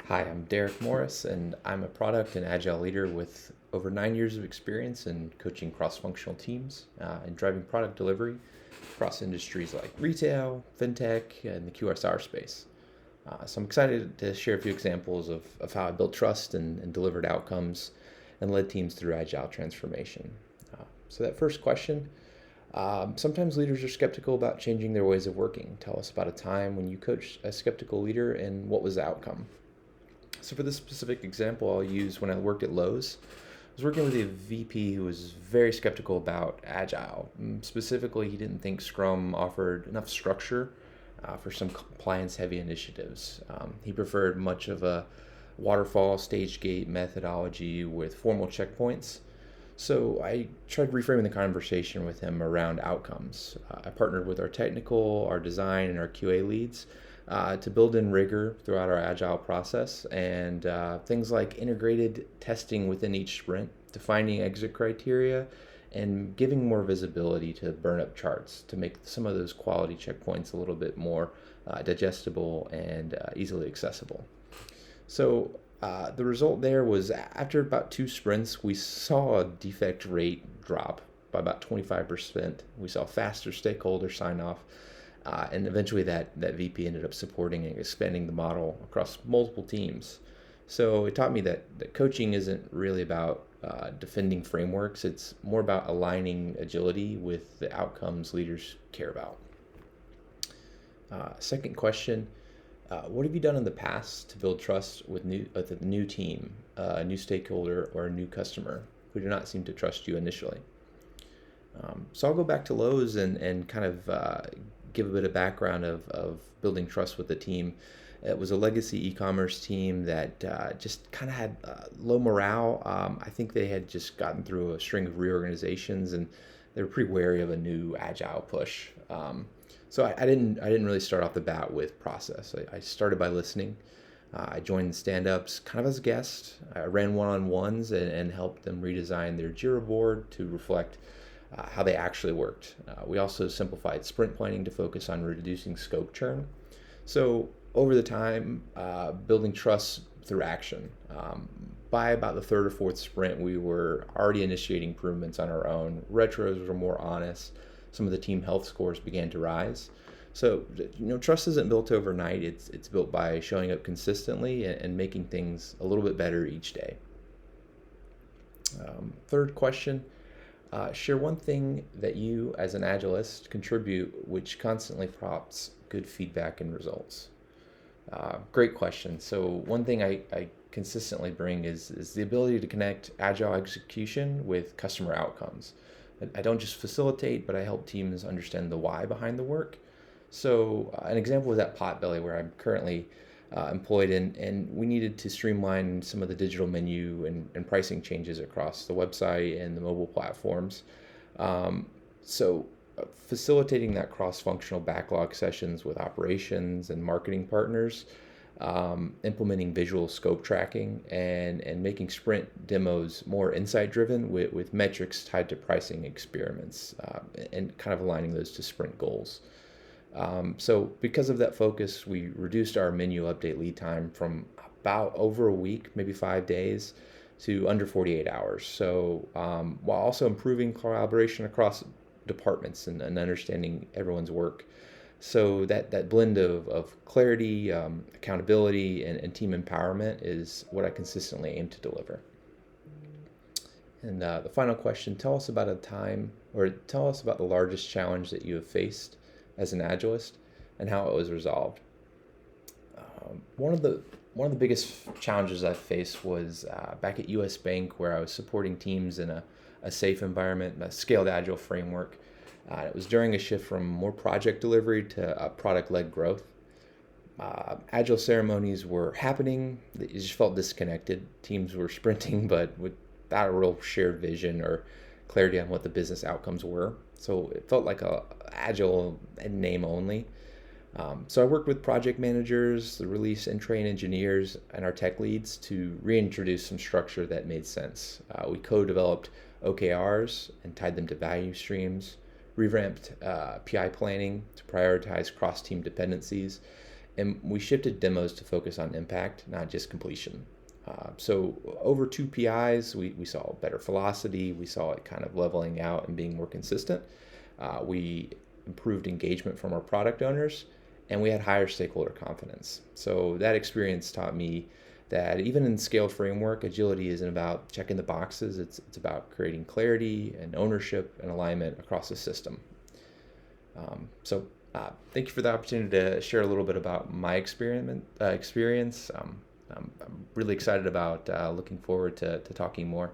Hi, I'm Derek Morris, and I'm a product and agile leader with over 9 years of experience in coaching cross functional teams and driving product delivery across industries like retail, fintech, and the QSR space. So I'm excited to share a few examples of how I built trust and delivered outcomes and led teams through agile transformation. So, that first question, sometimes leaders are skeptical about changing their ways of working. Tell us about a time when you coached a skeptical leader and what was the outcome? So for this specific example, I'll use when I worked at Lowe's. I was working with a VP who was very skeptical about Agile. Specifically, he didn't think Scrum offered enough structure for some compliance-heavy initiatives. He preferred much of a waterfall stage gate methodology with formal checkpoints. So I tried reframing the conversation with him around outcomes. I partnered with our technical, our design, and our QA leads to build in rigor throughout our agile process and things like integrated testing within each sprint, defining exit criteria, and giving more visibility to burn up charts to make some of those quality checkpoints a little bit more digestible and easily accessible. So the result there was after about two sprints, we saw a defect rate drop by about 25%. We saw faster stakeholder sign off. And eventually that VP ended up supporting and expanding the model across multiple teams. So it taught me that coaching isn't really about defending frameworks. It's more about aligning agility with the outcomes leaders care about. Second question, what have you done in the past to build trust with a new team, a new stakeholder, or a new customer who do not seem to trust you initially? So I'll go back to Lowe's and kind of give a bit of background of building trust with the team. It was a legacy e-commerce team that just kind of had low morale. I think they had just gotten through a string of reorganizations, and they were pretty wary of a new agile push. So I didn't really start off the bat with process. I started by listening. I joined stand-ups kind of as a guest. I ran one-on-ones and helped them redesign their Jira board to reflect how they actually worked. We also simplified sprint planning to focus on reducing scope churn. So over the time, building trust through action. By about the third or fourth sprint, we were already initiating improvements on our own. Retros were more honest. Some of the team health scores began to rise. So, trust isn't built overnight. It's built by showing up consistently and making things a little bit better each day. Third question, share one thing that you, as an Agilist, contribute which constantly prompts good feedback and results. Great question. So one thing I consistently bring is the ability to connect agile execution with customer outcomes. I don't just facilitate, but I help teams understand the why behind the work. So an example is at Potbelly, where I'm currently employed in, and we needed to streamline some of the digital menu and pricing changes across the website and the mobile platforms. So facilitating that cross-functional backlog sessions with operations and marketing partners, implementing visual scope tracking, and making sprint demos more insight-driven with metrics tied to pricing experiments, and kind of aligning those to sprint goals. So because of that focus, we reduced our menu update lead time from about over a week, maybe 5 days, to under 48 hours. So while also improving collaboration across departments and understanding everyone's work. So that blend of clarity, accountability, and team empowerment is what I consistently aim to deliver. And the final question, tell us about a time, or tell us about the largest challenge that you have faced as an Agilist and how it was resolved. One of the biggest challenges I faced was back at US Bank, where I was supporting teams in a safe environment, a scaled agile framework. It was during a shift from more project delivery to product-led growth. Agile ceremonies were happening. You just felt disconnected. Teams were sprinting, but without a real shared vision or clarity on what the business outcomes were. So it felt like a agile in name only. So I worked with project managers, the release and train engineers, and our tech leads to reintroduce some structure that made sense. We co-developed OKRs and tied them to value streams, revamped PI planning to prioritize cross-team dependencies, And we shifted demos to focus on impact, not just completion. So over 2 PIs, we saw better velocity. We saw it kind of leveling out and being more consistent. We improved engagement from our product owners, and we had higher stakeholder confidence. So that experience taught me that even in scaled framework, agility isn't about checking the boxes. It's about creating clarity and ownership and alignment across the system. Thank you for the opportunity to share a little bit about my experience. I'm really excited about looking forward to talking more.